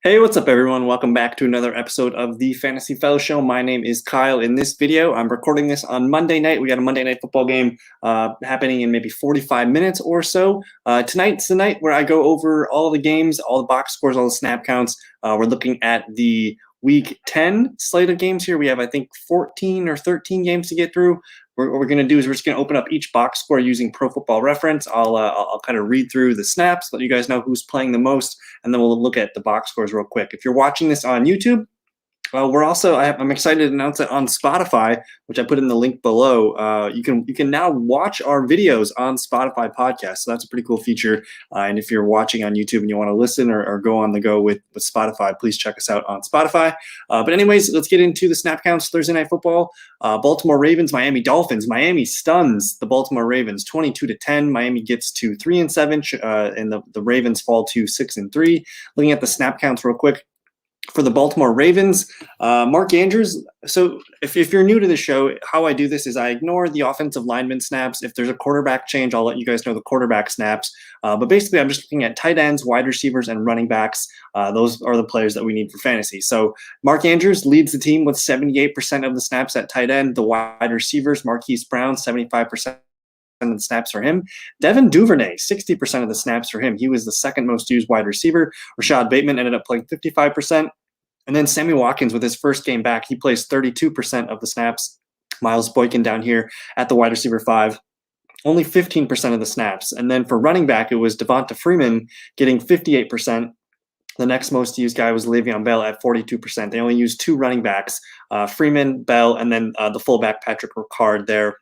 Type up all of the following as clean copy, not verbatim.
Hey, what's up, everyone? Welcome back to another episode of the Fantasy Fellowshow. My name is Kyle. In this video, I'm recording this on Monday night. We got a Monday night football game happening in maybe 45 minutes or so. Tonight's the night where I go over all the games, all the box scores, all the snap counts. We're looking at the Week 10 slate of games here. We have, I think, 14 or 13 games to get through. What we're going to do is we're just going to open up each box score using Pro Football Reference. I'll kind of read through the snaps, let you guys know who's playing the most, and then we'll look at the box scores real quick. If you're watching this on YouTube, I'm excited to announce that on Spotify, which I put in the link below. You can now watch our videos on Spotify podcast. So that's a pretty cool feature. And if you're watching on YouTube and you want to listen or go on the go with Spotify, please check us out on Spotify. But anyways, let's get into the snap counts. Thursday Night Football. Baltimore Ravens, Miami Dolphins. Miami stuns the Baltimore Ravens 22-10. Miami gets to 3-7, and the Ravens fall to 6-3. Looking at the snap counts real quick. For the Baltimore Ravens, Mark Andrews. So if you're new to the show, how I do this is I ignore the offensive lineman snaps. If there's a quarterback change, I'll let you guys know the quarterback snaps. But basically, I'm just looking at tight ends, wide receivers, and running backs. Those are the players that we need for fantasy. So Mark Andrews leads the team with 78% of the snaps at tight end. The wide receivers, Marquise Brown, 75%. Of the snaps for him. Devin Duvernay, 60% of the snaps for him. He was the second most used wide receiver. Rashad Bateman ended up playing 55%. And then Sammy Watkins, with his first game back, he plays 32% of the snaps. Miles Boykin down here at the wide receiver 5, only 15% of the snaps. And then for running back, it was Devonta Freeman getting 58%. The next most used guy was Le'Veon Bell at 42%. They only used 2 running backs, Freeman, Bell, and then the fullback Patrick Ricard there.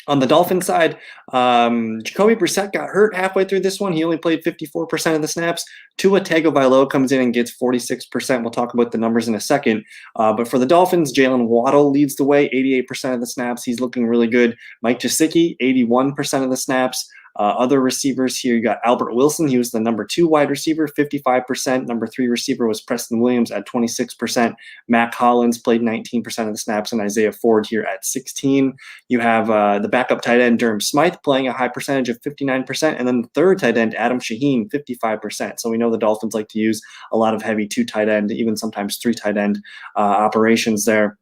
On the Dolphins side, Jacoby Brissett got hurt halfway through this one. He only played 54% of the snaps. Tua Tagovailoa comes in and gets 46%. We'll talk about the numbers in a second. But for the Dolphins, Jalen Waddle leads the way, 88% of the snaps. He's looking really good. Mike Gesicki, 81% of the snaps. Other receivers here, you got Albert Wilson. He was the number 2 wide receiver, 55%. Number 3 receiver was Preston Williams at 26%. Mac Hollins played 19% of the snaps, and Isaiah Ford here at 16%. You have the backup tight end, Durham Smythe, playing a high percentage of 59%. And then the third tight end, Adam Shaheen, 55%. So we know the Dolphins like to use a lot of heavy 2 tight end, even sometimes 3 tight end operations there.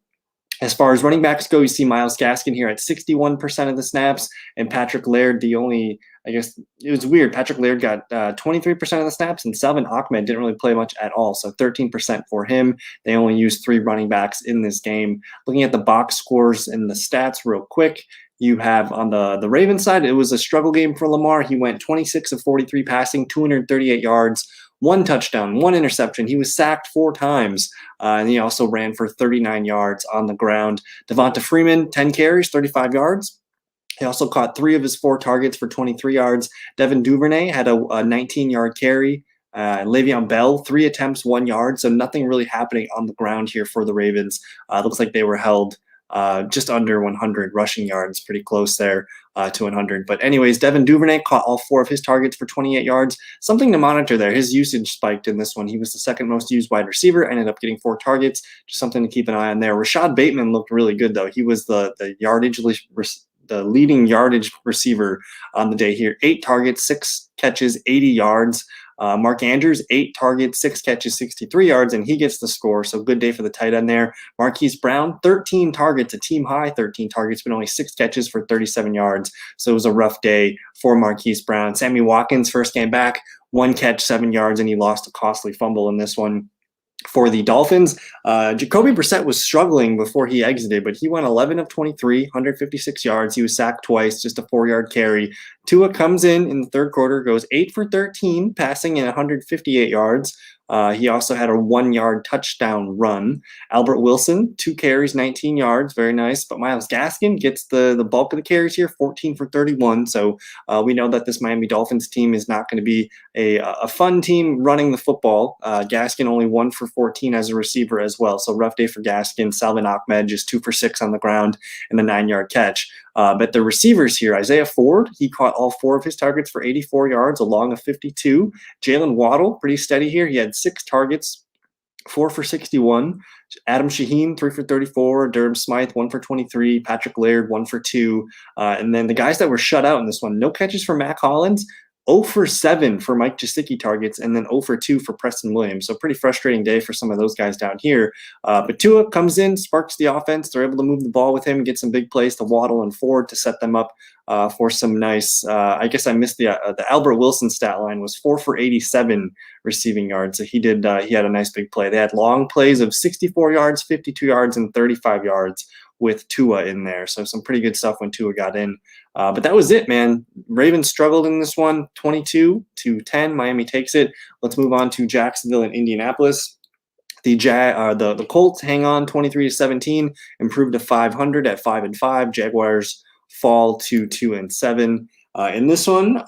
As far as running backs go, you see Myles Gaskin here at 61% of the snaps, and Patrick Laird, it was weird. Patrick Laird got 23% of the snaps, and Salvin Ahmed didn't really play much at all, so 13% for him. They only used 3 running backs in this game. Looking at the box scores and the stats real quick, you have on the Ravens side, it was a struggle game for Lamar. He went 26 of 43 passing, 238 yards, 1 touchdown, 1 interception. He was sacked 4 times, and he also ran for 39 yards on the ground. Devonta Freeman, 10 carries, 35 yards. He also caught 3 of his 4 targets for 23 yards. Devin Duvernay had a 19-yard carry. Le'Veon Bell, 3 attempts, 1 yard. So nothing really happening on the ground here for the Ravens. Looks like they were held just under 100 rushing yards, pretty close there to 100. But anyways, Devin Duvernay caught all 4 of his targets for 28 yards. Something to monitor there. His usage spiked in this one. He was the second most used wide receiver, ended up getting 4 targets. Just something to keep an eye on there. Rashad Bateman looked really good, though. He was the leading yardage receiver on the day here. 8 targets, 6 catches, 80 yards. Mark Andrews, 8 targets, 6 catches, 63 yards, and he gets the score. So good day for the tight end there. Marquise Brown, 13 targets, a team high 13 targets, but only 6 catches for 37 yards. So it was a rough day for Marquise Brown. Sammy Watkins, first game back, 1 catch, 7 yards, and he lost a costly fumble in this one. For the Dolphins, Jacoby Brissett was struggling before he exited, but he went 11 of 23, 156 yards. He was sacked twice, just a 4-yard carry. Tua comes in the third quarter, goes 8 for 13, passing in 158 yards. He also had a 1-yard touchdown run. Albert Wilson, 2 carries, 19 yards. Very nice. But Myles Gaskin gets the bulk of the carries here, 14 for 31. So we know that this Miami Dolphins team is not going to be a fun team running the football. Gaskin only 1 for 14 as a receiver as well. So rough day for Gaskin. Salvin Ahmed just 2 for 6 on the ground and the 9-yard catch. But the receivers here, Isaiah Ford, he caught all 4 of his targets for 84 yards, along of 52. Jalen Waddle, pretty steady here. He had 6 targets, 4 for 61. Adam Shaheen, 3 for 34. Durham Smythe, 1 for 23. Patrick Laird, 1 for 2. And then the guys that were shut out in this one, no catches for Mac Hollins. 0 for 7 for Mike Gesicki targets, and then 0 for 2 for Preston Williams. So pretty frustrating day for some of those guys down here. But Tua comes in, sparks the offense. They're able to move the ball with him, get some big plays to Waddle and Ford to set them up for some nice. I guess I missed the Albert Wilson stat line was 4 for 87 receiving yards. So he had a nice big play. They had long plays of 64 yards, 52 yards, and 35 yards with Tua in there. So some pretty good stuff when Tua got in. But that was it, man. Ravens struggled in this one, 22-10. Miami takes it. Let's move on to Jacksonville and Indianapolis. The Colts hang on 23-17, improved to 500 at 5-5. Jaguars fall to 2-7. In this one,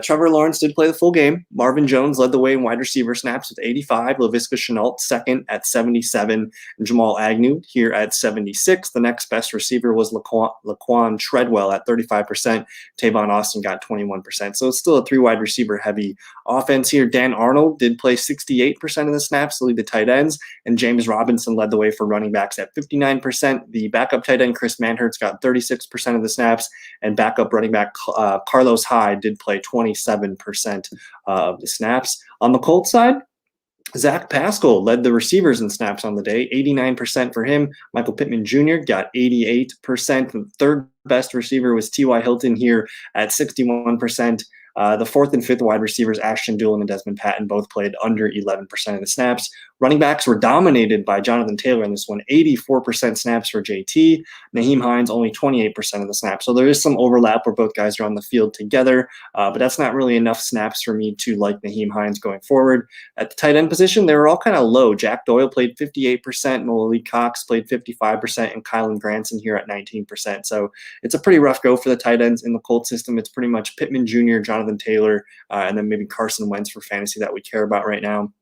Trevor Lawrence did play the full game. Marvin Jones led the way in wide receiver snaps with 85. Laviska Shenault second at 77. And Jamal Agnew here at 76. The next best receiver was Laquan Treadwell at 35%. Tavon Austin got 21%. So it's still a 3 wide receiver heavy offense here. Dan Arnold did play 68% of the snaps to lead the tight ends. And James Robinson led the way for running backs at 59%. The backup tight end, Chris Manhertz, got 36% of the snaps. And backup running back, Carlos Hyde did play 27% of the snaps. On the Colts side, Zach Pascal led the receivers in snaps on the day, 89% for him. Michael Pittman Jr. got 88%. The third best receiver was T.Y. Hilton here at 61%. The fourth and fifth wide receivers, Ashton Dulin and Desmond Patton, both played under 11% of the snaps. Running backs were dominated by Jonathan Taylor in this one, 84% snaps for JT. Nyheim Hines, only 28% of the snaps. So there is some overlap where both guys are on the field together, but that's not really enough snaps for me to like Nyheim Hines going forward. At the tight end position, they were all kind of low. Jack Doyle played 58%, Malik Cox played 55%, and Kylan Granson here at 19%. So it's a pretty rough go for the tight ends in the Colts system. It's pretty much Pittman Jr., Jonathan Taylor, and then maybe Carson Wentz for fantasy that we care about right now.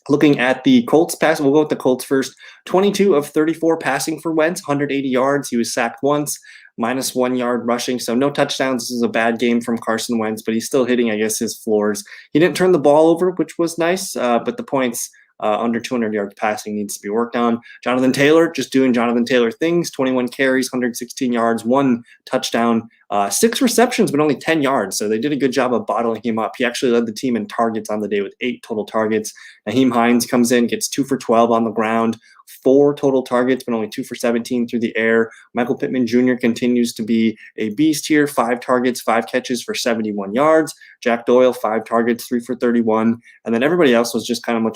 Looking at the Colts pass, we'll go with the Colts first. 22 of 34 passing for Wentz, 180 yards. He was sacked once, -1 yard rushing. So no touchdowns. This is a bad game from Carson Wentz, but he's still hitting, I guess, his floors. He didn't turn the ball over, which was nice, but the points under 200 yards passing needs to be worked on. Jonathan Taylor, just doing Jonathan Taylor things, 21 carries, 116 yards, 1 touchdown, 6 receptions, but only 10 yards. So they did a good job of bottling him up. He actually led the team in targets on the day with 8 total targets. Nyheim Hines comes in, gets 2 for 12 on the ground, 4 total targets, but only 2 for 17 through the air. Michael Pittman Jr. continues to be a beast here, 5 targets, 5 catches for 71 yards. Jack Doyle, 5 targets, 3 for 31. And then everybody else was just kind of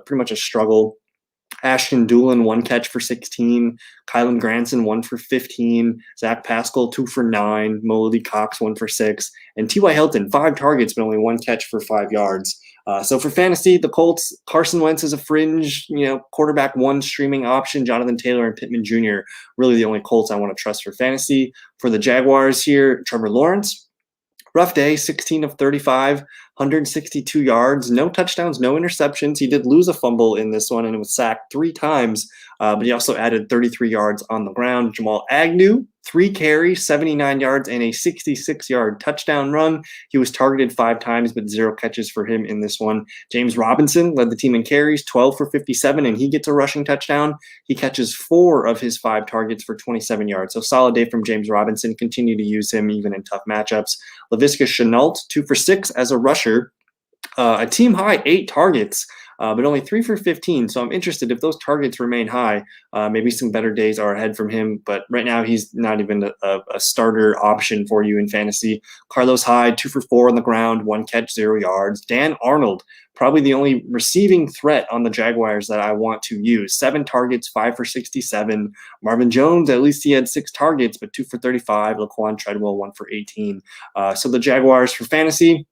pretty much a struggle. Ashton Dulin, 1 catch for 16. Kylan Granson, 1 for 15. Zach Pascal, 2 for 9. Malik Cox, 1 for 6. And T.Y. Hilton, 5 targets, but only 1 catch for 5 yards. So for fantasy, the Colts, Carson Wentz is a fringe, quarterback 1 streaming option. Jonathan Taylor and Pittman Jr. really the only Colts I want to trust for fantasy. For the Jaguars here, Trevor Lawrence, rough day, 16 of 35, 162 yards, no touchdowns, no interceptions. He did lose a fumble in this one and was sacked 3 times, but he also added 33 yards on the ground. Jamal Agnew, 3 carries, 79 yards, and a 66-yard touchdown run. He was targeted 5 times, but 0 catches for him in this one. James Robinson led the team in carries, 12 for 57, and he gets a rushing touchdown. He catches 4 of his 5 targets for 27 yards. So solid day from James Robinson. Continue to use him even in tough matchups. Laviska Shenault, 2 for 6 as a rusher. A team high 8 targets, but only 3 for 15. So I'm interested if those targets remain high, maybe some better days are ahead from him. But right now he's not even a starter option for you in fantasy. Carlos Hyde, 2 for 4 on the ground, 1 catch, 0 yards. Dan Arnold, probably the only receiving threat on the Jaguars that I want to use. 7 targets, 5 for 67. Marvin Jones, at least he had 6 targets, but 2 for 35. Laquan Treadwell, 1 for 18. So the Jaguars for fantasy,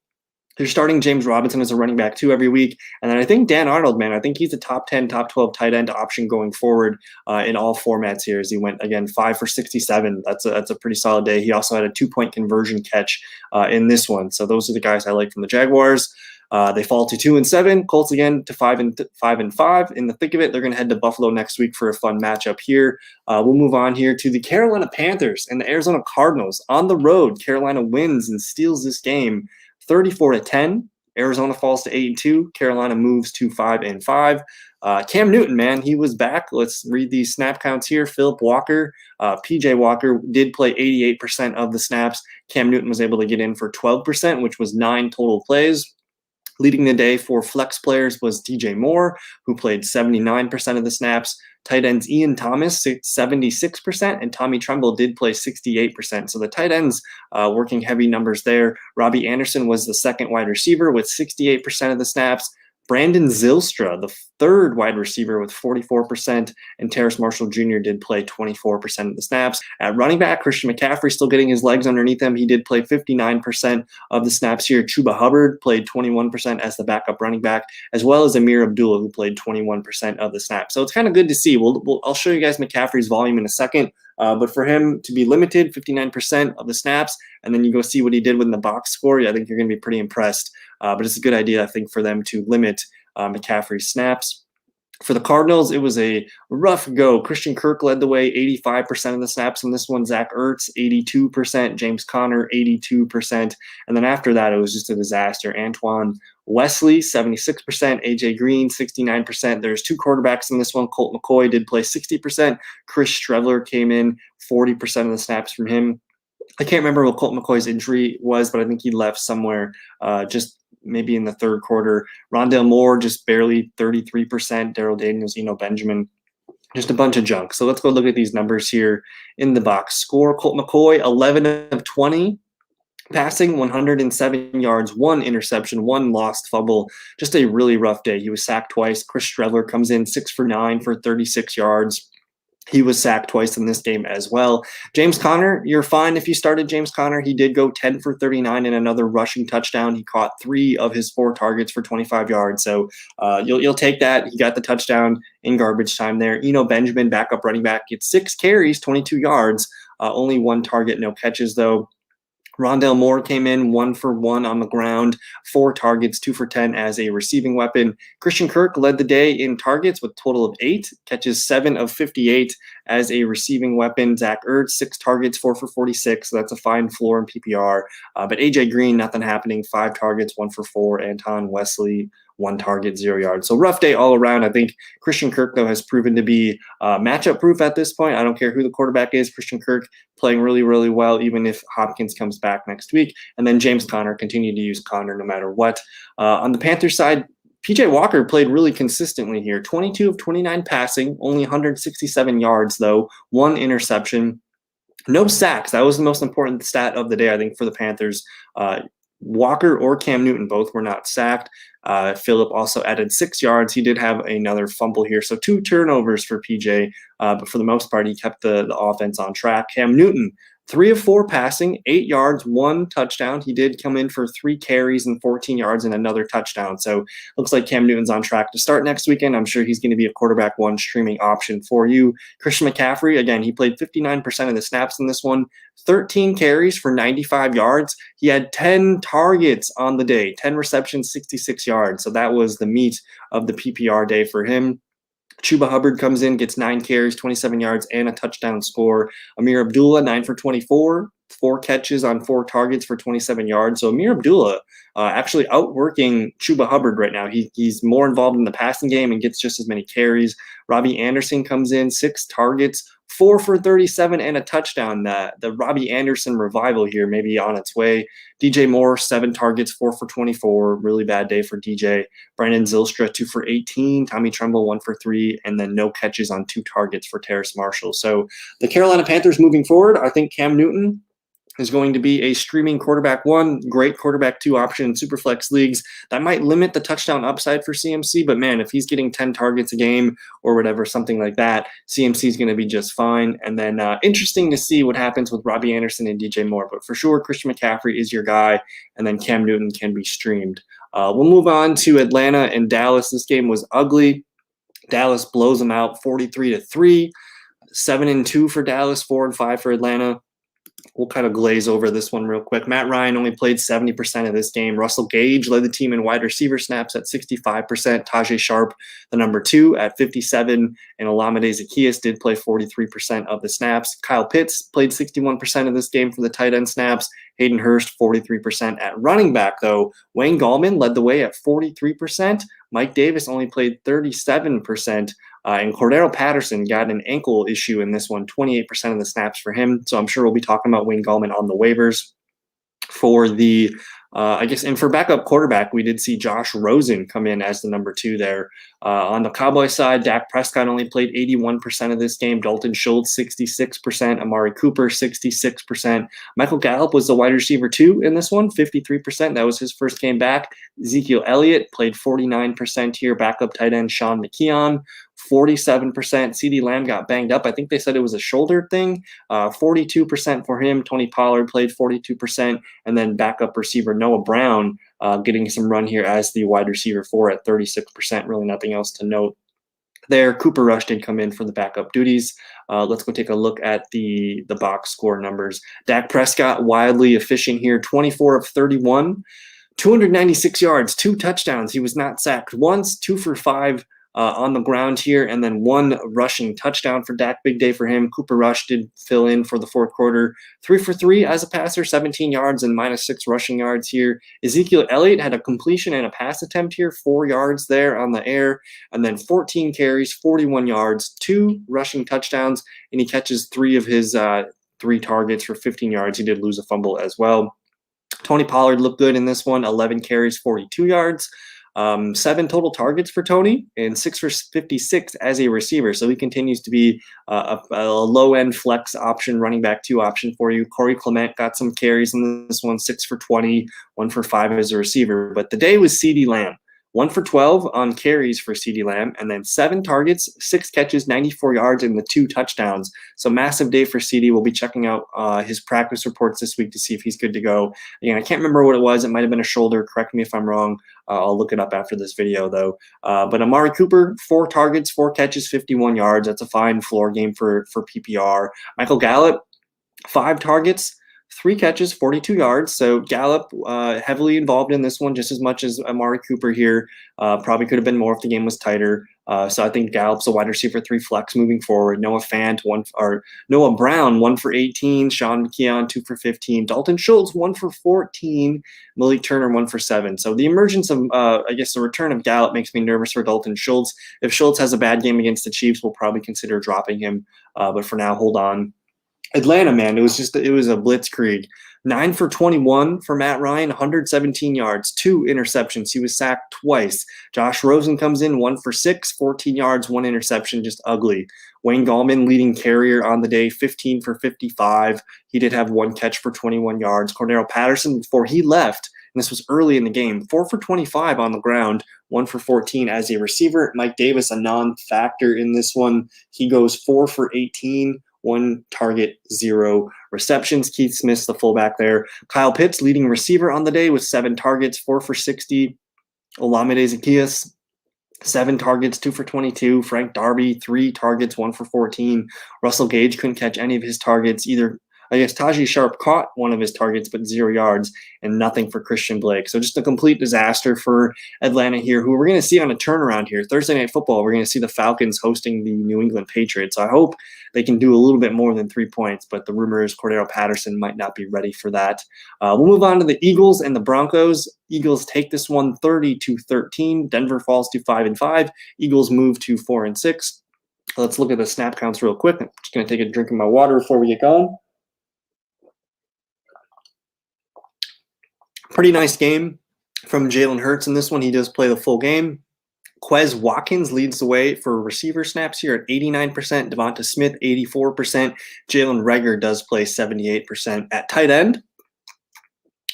they're starting James Robinson as a running back 2 every week. And then I think Dan Arnold, man, I think he's a top 10, top 12 tight end option going forward in all formats here as he went, again, 5 for 67. That's a pretty solid day. He also had a 2-point conversion catch in this one. So those are the guys I like from the Jaguars. They fall to 2-7. Colts again to 5-5. In the thick of it, they're going to head to Buffalo next week for a fun matchup here. We'll move on here to the Carolina Panthers and the Arizona Cardinals. On the road, Carolina wins and steals this game 34-10. Arizona falls to 8-2. Carolina moves to 5-5. Cam Newton, man, he was back. Let's read these snap counts here. Philip Walker, PJ Walker did play 88% of the snaps. Cam Newton was able to get in for 12%, which was 9 total plays. Leading the day for flex players was DJ Moore, who played 79% of the snaps. Tight ends Ian Thomas, 76%, and Tommy Tremble did play 68%. So the tight ends working heavy numbers there. Robbie Anderson was the second wide receiver with 68% of the snaps. Brandon Zylstra, the third wide receiver with 44%, and Terrace Marshall Jr. did play 24% of the snaps. At running back, Christian McCaffrey still getting his legs underneath him. He did play 59% of the snaps here. Chuba Hubbard played 21% as the backup running back, as well as Amir Abdullah, who played 21% of the snaps. So it's kind of good to see. I'll show you guys McCaffrey's volume in a second. But for him to be limited, 59% of the snaps, and then you go see what he did with the box score, I think you're going to be pretty impressed. But it's a good idea, I think, for them to limit McCaffrey's snaps. For the Cardinals, it was a rough go. Christian Kirk led the way, 85% of the snaps in this one. Zach Ertz, 82%. James Conner, 82%. And then after that, it was just a disaster. Antoine Wesley, 76%. AJ Green, 69%. There's 2 quarterbacks in this one. Colt McCoy did play 60%. Chris Streveler came in, 40% of the snaps from him. I can't remember what Colt McCoy's injury was, but I think he left somewhere just maybe in the third quarter. Rondale Moore, just barely 33%. Darrell Daniels, Benjamin, just a bunch of junk. So let's go look at these numbers here in the box score. Colt McCoy, 11 of 20. Passing, 107 yards, 1 interception, 1 lost fumble. Just a really rough day. He was sacked twice. Chris Streveler comes in 6 for 9 for 36 yards. He was sacked twice in this game as well. James Conner, you're fine if you started James Conner. He did go 10 for 39 and another rushing touchdown. He caught 3 of his 4 targets for 25 yards. So you'll take that. He got the touchdown in garbage time there. Benjamin, backup running back, gets 6 carries, 22 yards. Only 1 target, no catches though. Rondale Moore came in 1 for 1 on the ground, 4 targets, 2 for 10 as a receiving weapon. Christian Kirk led the day in targets with a total of 8, catches 7 of 58 as a receiving weapon. Zach Ertz, 6 targets, 4 for 46. So that's a fine floor in PPR. But AJ Green, nothing happening, 5 targets, 1 for 4. Anton Wesley, 1 target, 0 yards. So rough day all around. I think Christian Kirk, though, has proven to be matchup proof at this point. I don't care who the quarterback is. Christian Kirk playing really, really well, even if Hopkins comes back next week. And then James Conner, continue to use Conner no matter what. On the Panthers side, PJ Walker played really consistently here. 22 of 29 passing, only 167 yards, though. 1 interception. No sacks. That was the most important stat of the day, I think, for the Panthers. Walker or Cam Newton both were not sacked. Phillip also added 6 yards. He did have another fumble here. So 2 turnovers for PJ, but for the most part, he kept the offense on track. Cam Newton, 3 of 4 passing, 8 yards, 1 touchdown. He did come in for 3 carries and 14 yards and another touchdown. So looks like Cam Newton's on track to start next weekend. I'm sure he's going to be a quarterback 1 streaming option for you. Christian McCaffrey, again, he played 59% of the snaps in this one, 13 carries for 95 yards. He had 10 targets on the day, 10 receptions, 66 yards. So that was the meat of the PPR day for him. Chuba Hubbard comes in, gets 9 carries, 27 yards, and a touchdown score. Amir Abdullah, 9 for 24, 4 catches on 4 targets for 27 yards. So Amir Abdullah actually outworking Chuba Hubbard right now. He's more involved in the passing game and gets just as many carries. Robbie Anderson comes in, 6 targets, 4 for 37 and a touchdown. The Robbie Anderson revival here may be on its way. DJ Moore, 7 targets, 4 for 24. Really bad day for DJ. Brandon Zylstra, 2 for 18. Tommy Tremble, 1 for 3. And then no catches on 2 targets for Terrace Marshall. So the Carolina Panthers moving forward, I think Cam Newton is going to be a streaming quarterback 1, great quarterback 2 option in Superflex leagues. That might limit the touchdown upside for CMC, but man, if he's getting 10 targets a game or whatever, something like that, CMC is going to be just fine. And then interesting to see what happens with Robbie Anderson and DJ Moore, but for sure, Christian McCaffrey is your guy, and then Cam Newton can be streamed. We'll move on to Atlanta and Dallas. This game was ugly. Dallas blows them out 43-3, 7-2 for Dallas, 4-5 for Atlanta. We'll kind of glaze over this one real quick. Matt Ryan only played 70% of this game. Russell Gage led the team in wide receiver snaps at 65%. Tajay Sharp, the number 2, at 57%. And Olamide Zaccheaus did play 43% of the snaps. Kyle Pitts played 61% of this game for the tight end snaps. Hayden Hurst, 43%. At running back, though, Wayne Gallman led the way at 43%. Mike Davis only played 37%. And Cordero Patterson got an ankle issue in this one, 28% of the snaps for him. So I'm sure we'll be talking about Wayne Gallman on the waivers. For the and for backup quarterback, we did see Josh Rosen come in as the number 2 there. On the Cowboy side, Dak Prescott only played 81% of this game. Dalton Schultz, 66%. Amari Cooper, 66%. Michael Gallup was the wide receiver 2 in this one, 53%. That was his first game back. Ezekiel Elliott played 49% here. Backup tight end Sean McKeon, 47%. CeeDee Lamb got banged up. I think they said it was a shoulder thing. 42% for him. Tony Pollard played 42%. And then backup receiver Noah Brown getting some run here as the wide receiver 4 at 36%. Really nothing else to note there. Cooper Rush did come in for the backup duties. Let's go take a look at the box score numbers. Dak Prescott wildly efficient here, 24 of 31. 296 yards, 2 touchdowns. He was not sacked once, 2 for 5 on the ground here, and then 1 rushing touchdown for Dak. Big day for him. Cooper Rush did fill in for the fourth quarter. 3 for 3 as a passer, 17 yards and -6 rushing yards here. Ezekiel Elliott had a completion and a pass attempt here, 4 yards there on the air, and then 14 carries, 41 yards, 2 rushing touchdowns, and he catches 3 of his 3 targets for 15 yards. He did lose a fumble as well. Tony Pollard looked good in this one, 11 carries, 42 yards. 7 total targets for Tony and 6 for 56 as a receiver. So he continues to be a low-end flex option, running back 2 option for you. Corey Clement got some carries in this one, 6 for 20, 1 for 5 as a receiver. But the day was CeeDee Lamb. 1 for 12 on carries for CeeDee Lamb, and then 7 targets, 6 catches, 94 yards, and the 2 touchdowns. So massive day for CeeDee. We'll be checking out his practice reports this week to see if he's good to go. Again, I can't remember what it was. It might have been a shoulder. Correct me if I'm wrong. I'll look it up after this video, though. But Amari Cooper, 4 targets, 4 catches, 51 yards. That's a fine floor game for PPR. Michael Gallup, 5 targets, 3 catches, 42 yards. So Gallup heavily involved in this one, just as much as Amari Cooper here. Probably could have been more if the game was tighter. So I think Gallup's a wide receiver 3 flex moving forward. Noah Brown, 1 for 18. Sean McKeon, 2 for 15. Dalton Schultz, 1 for 14. Malik Turner, 1 for 7. So the emergence of, the return of Gallup makes me nervous for Dalton Schultz. If Schultz has a bad game against the Chiefs, we'll probably consider dropping him. But for now, hold on. Atlanta, man, it was a blitzkrieg. 9 for 21 for Matt Ryan, 117 yards, 2 interceptions. He was sacked twice. Josh Rosen comes in, 1 for 6, 14 yards, 1 interception, just ugly. Wayne Gallman, leading carrier on the day, 15 for 55. He did have 1 catch for 21 yards. Cordero Patterson, before he left, and this was early in the game, 4 for 25 on the ground, 1 for 14 as a receiver. Mike Davis, a non-factor in this one. He goes 4 for 18. 1 target, 0 receptions. Keith Smith's the fullback there. Kyle Pitts, leading receiver on the day with 7 targets, 4 for 60. Olamide Zaccheaus, 7 targets, 2 for 22. Frank Darby, 3 targets, 1 for 14. Russell Gage couldn't catch any of his targets either. Taji Sharp caught 1 of his targets, but 0 yards and nothing for Christian Blake. So just a complete disaster for Atlanta here, who we're going to see on a turnaround here. Thursday Night Football, we're going to see the Falcons hosting the New England Patriots. So I hope they can do a little bit more than 3 points, but the rumor is Cordero Patterson might not be ready for that. We'll move on to the Eagles and the Broncos. Eagles take this one 30-13. Denver falls to 5-5. Eagles move to 4-6. Let's look at the snap counts real quick. I'm just going to take a drink of my water before we get going. Pretty nice game from Jalen Hurts in this one. He does play the full game. Quez Watkins leads the way for receiver snaps here at 89%. Devonta Smith, 84%. Jalen Reagor does play 78%. At tight end,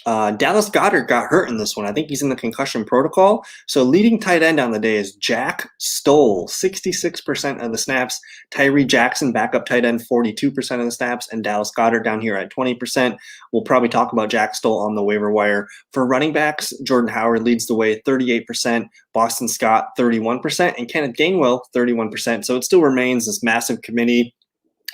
Dallas Goedert got hurt in this one. I think he's in the concussion protocol. So leading tight end on the day is Jack Stoll, 66% of the snaps. Tyree Jackson, backup tight end, 42% of the snaps. And Dallas Goedert down here at 20%. We'll probably talk about Jack Stoll on the waiver wire. For running backs, Jordan Howard leads the way, 38%. Boston Scott, 31%. And Kenneth Gainwell, 31%. So it still remains this massive committee.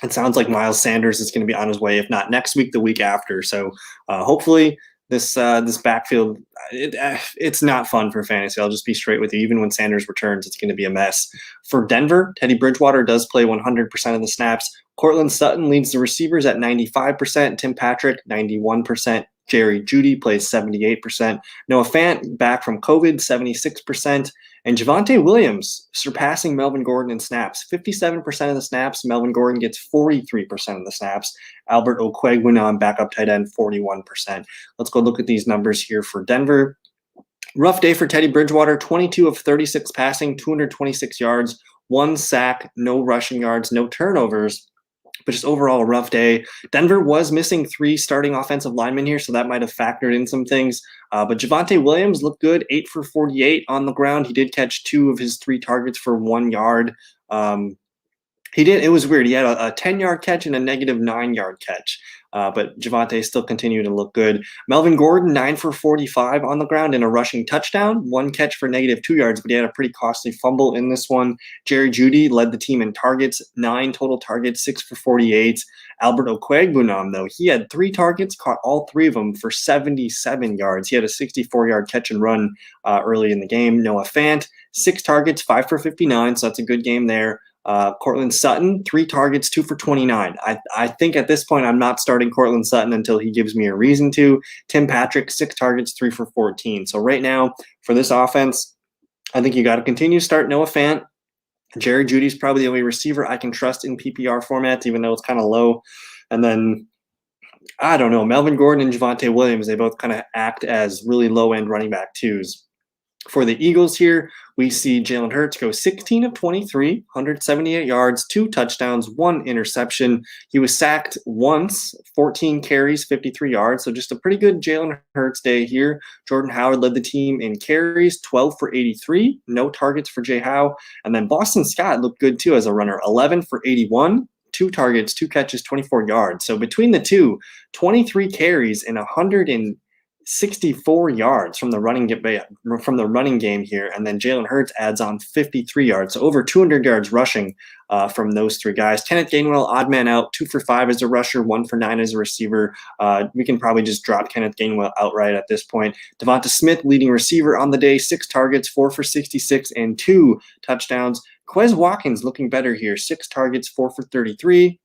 It sounds like Miles Sanders is going to be on his way, if not next week, the week after. So hopefully this backfield, it's not fun for fantasy. I'll just be straight with you. Even when Sanders returns, it's going to be a mess. For Denver, Teddy Bridgewater does play 100% of the snaps. Cortland Sutton leads the receivers at 95%. Tim Patrick, 91%. Jerry Jeudy plays 78%. Noah Fant back from COVID, 76%. And Javonte Williams surpassing Melvin Gordon in snaps. 57% of the snaps. Melvin Gordon gets 43% of the snaps. Albert Okwuegbunam, backup tight end, 41%. Let's go look at these numbers here for Denver. Rough day for Teddy Bridgewater, 22 of 36 passing, 226 yards, 1 sack, no rushing yards, no turnovers. But just overall a rough day. Denver was missing 3 starting offensive linemen here, so that might have factored in some things. But Javonte Williams looked good, 8 for 48 on the ground. He did catch 2 of his 3 targets for 1 yard. It was weird. He had a 10-yard catch and a negative 9-yard catch. But Javonte still continued to look good. Melvin Gordon, 9 for 45 on the ground and a rushing touchdown. 1 catch for negative 2 yards, but he had a pretty costly fumble in this one. Jerry Jeudy led the team in targets, 9 total targets, 6 for 48. Albert Okwuegbunam, though, he had 3 targets, caught all 3 of them for 77 yards. He had a 64-yard catch and run early in the game. Noah Fant, 6 targets, 5 for 59, so that's a good game there. Cortland Sutton, 3 targets, 2 for 29. I think at this point I'm not starting Cortland Sutton until he gives me a reason to. Tim Patrick, 6 targets, 3 for 14. So right now for this offense, I think you got to continue to start Noah Fant. Jerry Jeudy's probably the only receiver I can trust in PPR formats, even though it's kind of low. And then, I don't know, Melvin Gordon and Javonte Williams, they both kind of act as really low-end running back twos. For the Eagles here, we see Jalen Hurts go 16 of 23, 178 yards, 2 touchdowns, 1 interception. He was sacked once, 14 carries, 53 yards. So just a pretty good Jalen Hurts day here. Jordan Howard led the team in carries, 12 for 83, no targets for Jay Howe. And then Boston Scott looked good too as a runner, 11 for 81. 2 targets, 2 catches, 24 yards. So between the two, 23 carries and 164 yards from the running game here, and then Jalen Hurts adds on 53 yards, so over 200 yards rushing from those 3 guys. Kenneth Gainwell, odd man out, 2 for 5 as a rusher, 1 for 9 as a receiver. We can probably just drop Kenneth Gainwell outright at this point. Devonta Smith, leading receiver on the day, 6 targets, 4 for 66, and 2 touchdowns. Quez Watkins looking better here, 6 targets, 4 for 33.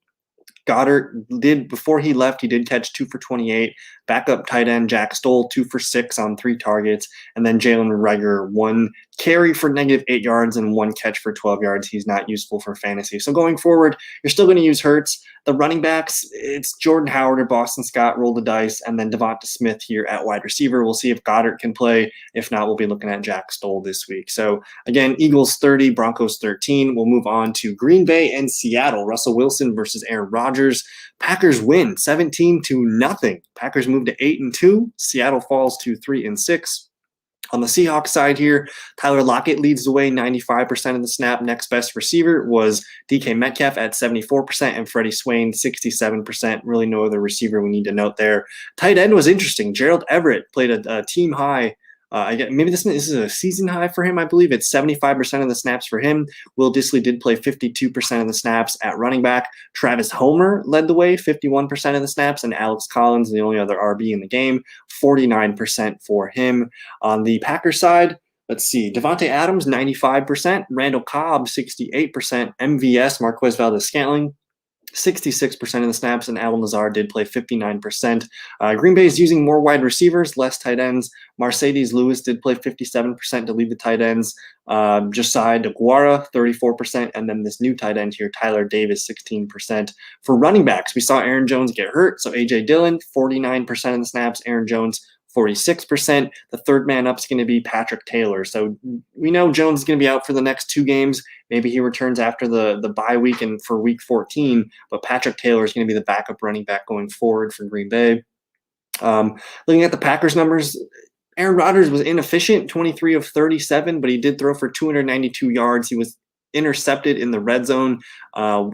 Goddard before he left, he did catch 2 for 28. Backup tight end Jack Stoll, 2 for 6 on 3 targets. And then Jalen Reagor, 1 carry for negative 8 yards and 1 catch for 12 yards. He's not useful for fantasy. So going forward, you're still going to use Hurts. The running backs, it's Jordan Howard or Boston Scott, roll the dice, and then Devonta Smith here at wide receiver. We'll see if Goddard can play. If not, we'll be looking at Jack Stoll this week. So again, Eagles 30, Broncos 13. We'll move on to Green Bay and Seattle. Russell Wilson versus Aaron Rodgers. Packers win 17-0. Packers move to 8-2. Seattle falls to 3-6. On the Seahawks side here, Tyler Lockett leads the way, 95% of the snap. Next best receiver was DK Metcalf at 74% and Freddie Swain, 67%. Really no other receiver we need to note there. Tight end was interesting. Gerald Everett played a team high. Maybe this is a season high for him, I believe. It's 75% of the snaps for him. Will Dissly did play 52% of the snaps at running back. Travis Homer led the way, 51% of the snaps, and Alex Collins, the only other RB in the game, 49% for him. On the Packers side, let's see, Devontae Adams, 95%, Randall Cobb, 68%, MVS, Marquez Valdes-Scantling, 66% of the snaps, and Allen Lazard did play 59%. Green Bay is using more wide receivers, less tight ends. Mercedes Lewis did play 57% to lead the tight ends. Josiah DeGuara, 34%, and then this new tight end here, Tyler Davis, 16%. For running backs, we saw Aaron Jones get hurt, so A.J. Dillon, 49% of the snaps, Aaron Jones, 46%. The third man up is going to be Patrick Taylor. So we know Jones is going to be out for the next 2 games. Maybe he returns after the bye week and for week 14, but Patrick Taylor is going to be the backup running back going forward for Green Bay. Looking at the Packers numbers, Aaron Rodgers was inefficient, 23 of 37, but he did throw for 292 yards. He was intercepted in the red zone,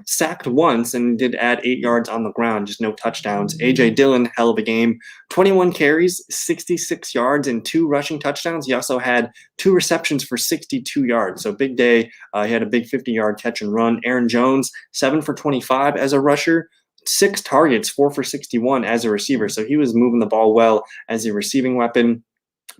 sacked once, and did add 8 yards on the ground, just no touchdowns. A.J. Dillon, hell of a game, 21 carries, 66 yards, and 2 rushing touchdowns. He also had 2 receptions for 62 yards, so big day. He had a big 50-yard catch and run. Aaron Jones, 7 for 25 as a rusher, 6 targets, 4 for 61 as a receiver, so he was moving the ball well as a receiving weapon.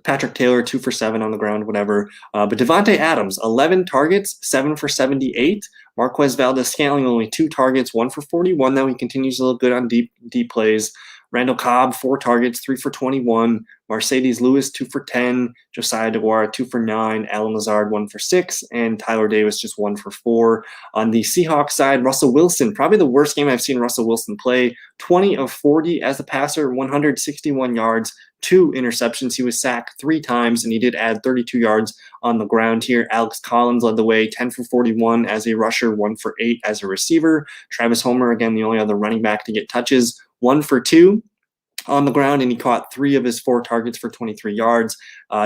Patrick Taylor, 2 for 7 on the ground, whatever. But Devontae Adams, 11 targets, 7 for 78. Marquez Valdes-Scantling, only 2 targets, 1 for 41, though. He continues to look good on deep plays. Randall Cobb, 4 targets, 3 for 21. Mercedes Lewis, 2 for 10. Josiah DeGuara, 2 for 9. Alan Lazard, 1 for 6. And Tyler Davis, just 1 for 4. On the Seahawks side, Russell Wilson, probably the worst game I've seen Russell Wilson play. 20 of 40 as a passer, 161 yards, 2 interceptions. He was sacked 3 times, and he did add 32 yards on the ground here. Alex Collins led the way, 10 for 41 as a rusher, 1 for 8 as a receiver. Travis Homer, again, the only other running back to get touches, 1 for 2 on the ground, and he caught 3 of his 4 targets for 23 yards.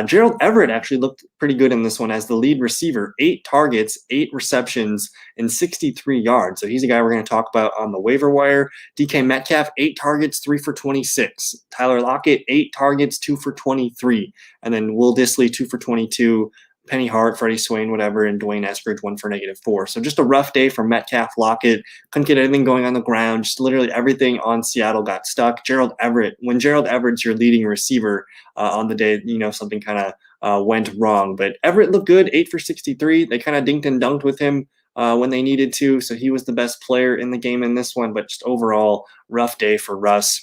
Gerald Everett actually looked pretty good in this one as the lead receiver, 8 targets, 8 receptions, and 63 yards. So he's a guy we're going to talk about on the waiver wire. DK Metcalf, 8 targets, 3 for 26. Tyler Lockett, 8 targets, 2 for 23. And then Will Dissly, 2 for 22. Penny Hart, Freddie Swain, whatever, and Dwayne Eskridge, 1 for -4. So just a rough day for Metcalf, Lockett. Couldn't get anything going on the ground. Just literally everything on Seattle got stuck. Gerald Everett, when Gerald Everett's your leading receiver on the day, something kind of went wrong. But Everett looked good, 8 for 63. They kind of dinked and dunked with him when they needed to. So he was the best player in the game in this one. But just overall, rough day for Russ.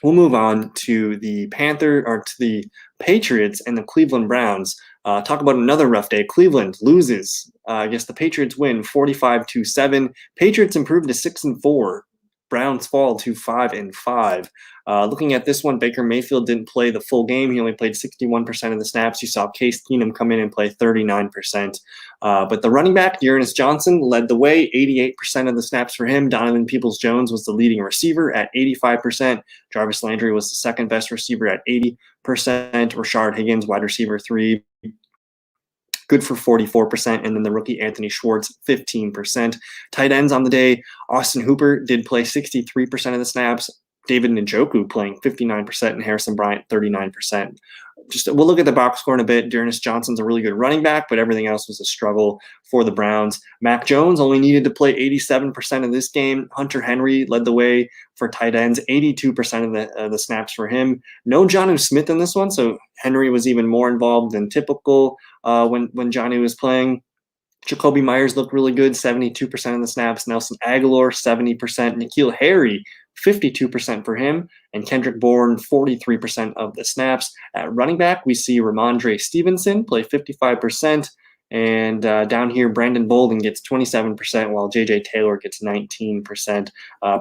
We'll move on to the Patriots and the Cleveland Browns. Talk about another rough day. Cleveland loses. I guess the Patriots win 45-7. Patriots improved to 6-4. Browns fall to 5-5. Looking at this one, Baker Mayfield didn't play the full game. He only played 61% of the snaps. You saw Case Keenum come in and play 39%. But the running back, Dearness Johnson, led the way, 88% of the snaps for him. Donovan Peoples-Jones was the leading receiver at 85%. Jarvis Landry was the second best receiver at 80%. Rashard Higgins, wide receiver 3, good for 44%, and then the rookie Anthony Schwartz, 15%. Tight ends on the day, Austin Hooper did play 63% of the snaps, David Njoku playing 59%, and Harrison Bryant 39%. We'll look at the box score in a bit. Dearness Johnson's a really good running back, but everything else was a struggle for the Browns. Mac Jones only needed to play 87% of this game. Hunter Henry led the way for tight ends, 82% of the snaps for him. No Jonnu Smith in this one, so Henry was even more involved than typical when Jonnu was playing. Jacoby Myers looked really good, 72% of the snaps. Nelson Aguilar, 70%. N'Keal Harry, 52% for him. And Kendrick Bourne, 43% of the snaps. At running back, we see Ramondre Stevenson play 55%. And down here, Brandon Bolden gets 27%, while J.J. Taylor gets 19%.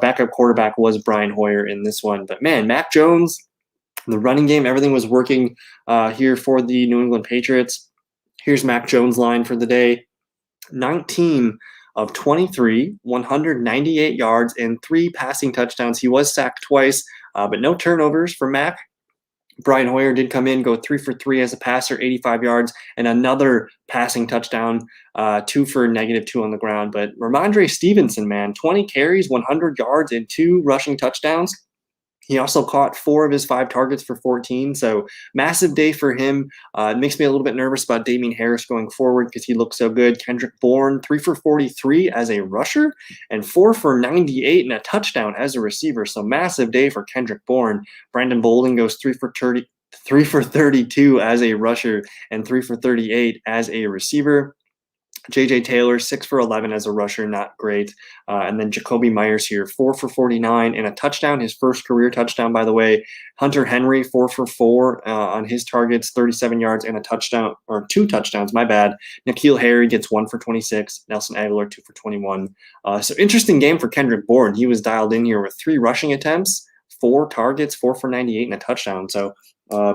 Backup quarterback was Brian Hoyer in this one. But, man, Mac Jones, the running game, everything was working here for the New England Patriots. Here's Mac Jones' line for the day. 19 of 23, 198 yards, and 3 passing touchdowns. He was sacked twice, but no turnovers for Mac. Brian Hoyer did come in, go 3 for 3 as a passer, 85 yards, and another passing touchdown, 2 for -2 on the ground. But Ramondre Stevenson, man, 20 carries, 100 yards, and 2 rushing touchdowns. He also caught 4 of his 5 targets for 14, so massive day for him. It makes me a little bit nervous about Damien Harris going forward because he looks so good. Kendrick Bourne, 3 for 43 as a rusher and 4 for 98 and a touchdown as a receiver, so massive day for Kendrick Bourne. Brandon Bolden goes 3 for 32 as a rusher and 3 for 38 as a receiver. J.J. Taylor, 6 for 11 as a rusher, not great. And then Jacoby Myers here, 4 for 49 and a touchdown, his first career touchdown, by the way. Hunter Henry, 4 for 4 on his targets, 37 yards and a touchdown, or 2 touchdowns, my bad. N'Keal Harry gets 1 for 26. Nelson Aguilar, 2 for 21. So interesting game for Kendrick Bourne. He was dialed in here with 3 rushing attempts, 4 targets, 4 for 98 and a touchdown. So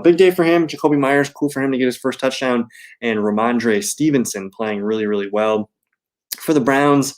big day for him. Jacoby Myers, cool for him to get his first touchdown. And Ramondre Stevenson playing really, really well. For the Browns,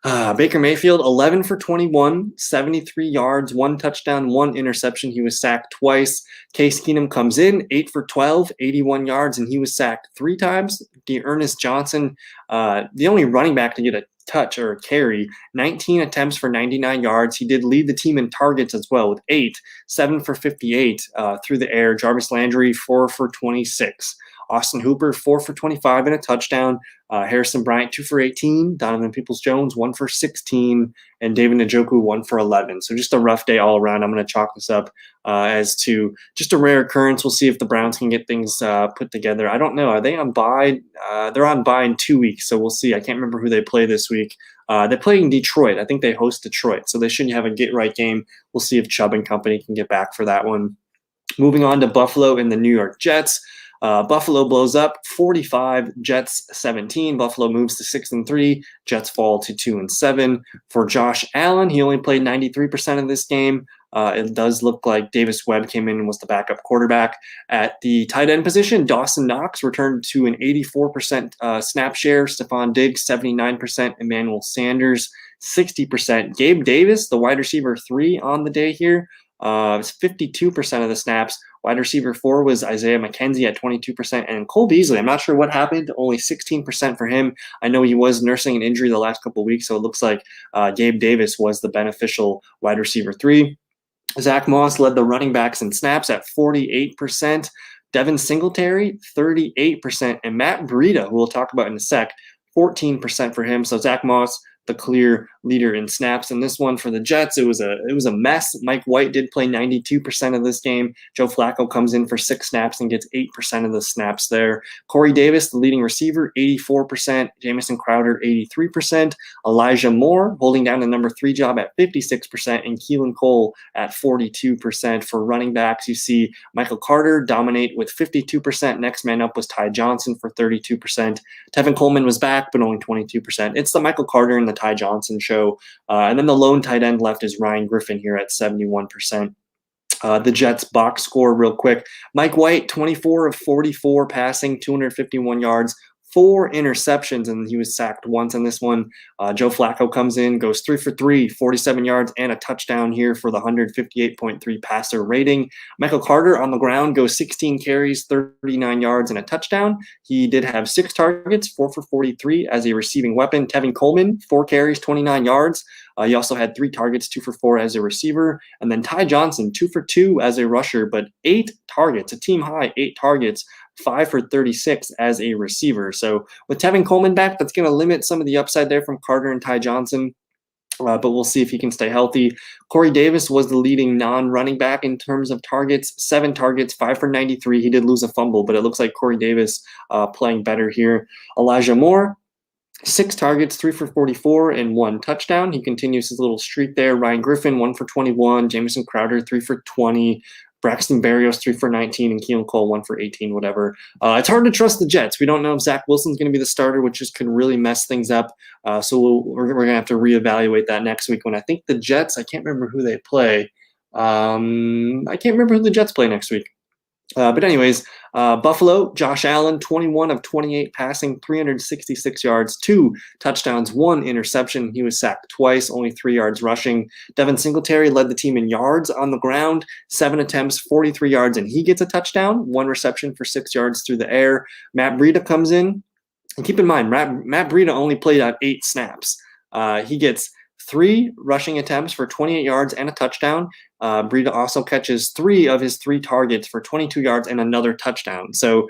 Baker Mayfield, 11 for 21, 73 yards, 1 touchdown, 1 interception. He was sacked twice. Case Keenum comes in, 8 for 12, 81 yards, and he was sacked 3 times. Dearness Johnson, the only running back to get a touch or a carry, 19 attempts for 99 yards. He did lead the team in targets as well with 8, 7 for 58 through the air. Jarvis Landry, 4 for 26. Austin Hooper, 4 for 25 and a touchdown. Harrison Bryant, 2 for 18. Donovan Peoples-Jones, 1 for 16. And David Njoku, 1 for 11. So just a rough day all around. I'm going to chalk this up as to just a rare occurrence. We'll see if the Browns can get things put together. I don't know. Are they on bye? They're on bye in 2 weeks, so we'll see. I can't remember who they play this week. They're playing Detroit. I think they host Detroit, so they shouldn't have a get-right game. We'll see if Chubb and company can get back for that one. Moving on to Buffalo and the New York Jets. Buffalo blows up 45, Jets 17. Buffalo moves to 6-3. Jets fall to 2-7. For Josh Allen, he only played 93% of this game. It does look like Davis Webb came in and was the backup quarterback. At the tight end position, Dawson Knox returned to an 84% snap share. Stephon Diggs, 79%. Emmanuel Sanders, 60%. Gabe Davis, the wide receiver 3 on the day here, 52% of the snaps. Wide receiver 4 was Isaiah McKenzie at 22%. And Cole Beasley, I'm not sure what happened, only 16% for him. I know he was nursing an injury the last couple of weeks, so it looks like Gabe Davis was the beneficial wide receiver 3. Zach Moss led the running backs in snaps at 48%. Devin Singletary, 38%. And Matt Breida, who we'll talk about in a sec, 14% for him. So Zach Moss, the clear leader in snaps. And this one for the Jets, it was a mess. Mike White did play 92% of this game. Joe Flacco comes in for 6 snaps and gets 8% of the snaps there. Corey Davis, the leading receiver, 84%. Jamison Crowder, 83%. Elijah Moore holding down the number 3 job at 56%. And Keelan Cole at 42%. For running backs, you see Michael Carter dominate with 52%. Next man up was Ty Johnson for 32%. Tevin Coleman was back, but only 22%. It's the Michael Carter and the Ty Johnson show. And then the lone tight end left is Ryan Griffin here at 71%. The Jets box score real quick. Mike White, 24 of 44 passing, 251 yards, 4 interceptions, and he was sacked once in this one. Joe Flacco comes in, goes 3 for 3, 47 yards, and a touchdown here for the 158.3 passer rating. Michael Carter on the ground goes 16 carries, 39 yards, and a touchdown. He did have 6 targets, 4 for 43 as a receiving weapon. Tevin Coleman, 4 carries, 29 yards. He also had 3 targets, 2 for 4 as a receiver. And then Ty Johnson, 2 for 2 as a rusher, but 8 targets, a team high, 8 targets, 5 for 36 as a receiver. So with Tevin Coleman back, that's going to limit some of the upside there from Carter and Ty Johnson. But we'll see if he can stay healthy. Corey Davis was the leading non-running back in terms of targets. 7 targets, 5 for 93. He did lose a fumble, but it looks like Corey Davis playing better here. Elijah Moore, 6 targets, 3 for 44, and 1 touchdown. He continues his little streak there. Ryan Griffin, 1 for 21. Jamison Crowder, 3 for 20. Braxton Berrios, 3 for 19, and Keelan Cole, 1 for 18, whatever. It's hard to trust the Jets. We don't know if Zach Wilson's going to be the starter, which just can really mess things up. So we're going to have to reevaluate that next week when I think the Jets, I can't remember who they play. I can't remember who the Jets play next week. But anyways, Buffalo, Josh Allen, 21 of 28 passing, 366 yards, 2 touchdowns, 1 interception. He was sacked twice, only 3 yards rushing. Devin Singletary led the team in yards on the ground, 7 attempts, 43 yards, and he gets a touchdown, 1 reception for 6 yards through the air. Matt Breida comes in. And keep in mind, Matt Breida only played out 8 snaps. He gets 3 rushing attempts for 28 yards and a touchdown. Breida also catches 3 of his 3 targets for 22 yards and another touchdown. So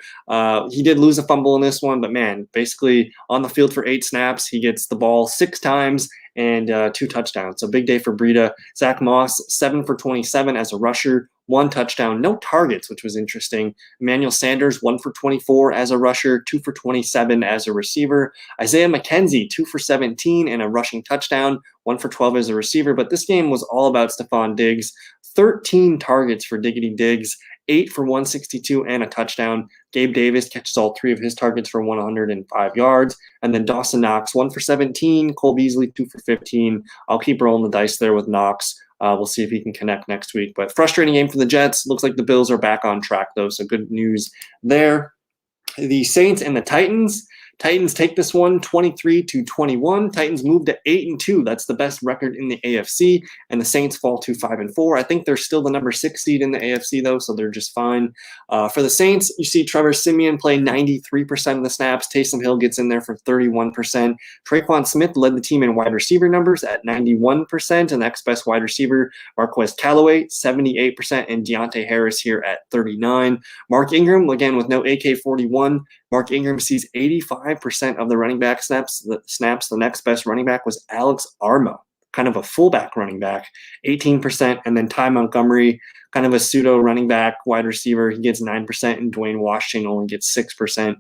he did lose a fumble in this one, but man, basically on the field for 8 snaps, he gets the ball 6 times and 2 touchdowns. So big day for Breida. Zach Moss, 7 for 27 as a rusher, 1 touchdown, no targets, which was interesting. Emmanuel Sanders, 1 for 24 as a rusher, 2 for 27 as a receiver. Isaiah McKenzie, 2 for 17 and a rushing touchdown, 1 for 12 as a receiver. But this game was all about Stephon Diggs. 13 targets for Diggity Diggs, 8 for 162 and a touchdown. Gabe Davis catches all 3 of his targets for 105 yards. And then Dawson Knox, 1 for 17. Cole Beasley, 2 for 15. I'll keep rolling the dice there with Knox. We'll see if he can connect next week. But frustrating game for the Jets. Looks like the Bills are back on track, though, so good news there. The Saints and the Titans. Titans take this one 23-21. Titans move to 8-2. That's the best record in the AFC. And the Saints fall to 5-4. I think they're still the number 6 seed in the AFC, though, so they're just fine. For the Saints, you see Trevor Siemian play 93% of the snaps. Taysom Hill gets in there for 31%. Traquan Smith led the team in wide receiver numbers at 91%. And next best wide receiver, Marquez Callaway, 78%. And Deontay Harris here at 39%. Mark Ingram, again, with no AK-41. Mark Ingram sees 85% of the running back snaps. The next best running back was Alex Arma, kind of a fullback running back, 18%. And then Ty Montgomery, kind of a pseudo running back, wide receiver, he gets 9%. And Dwayne Washington only gets 6%.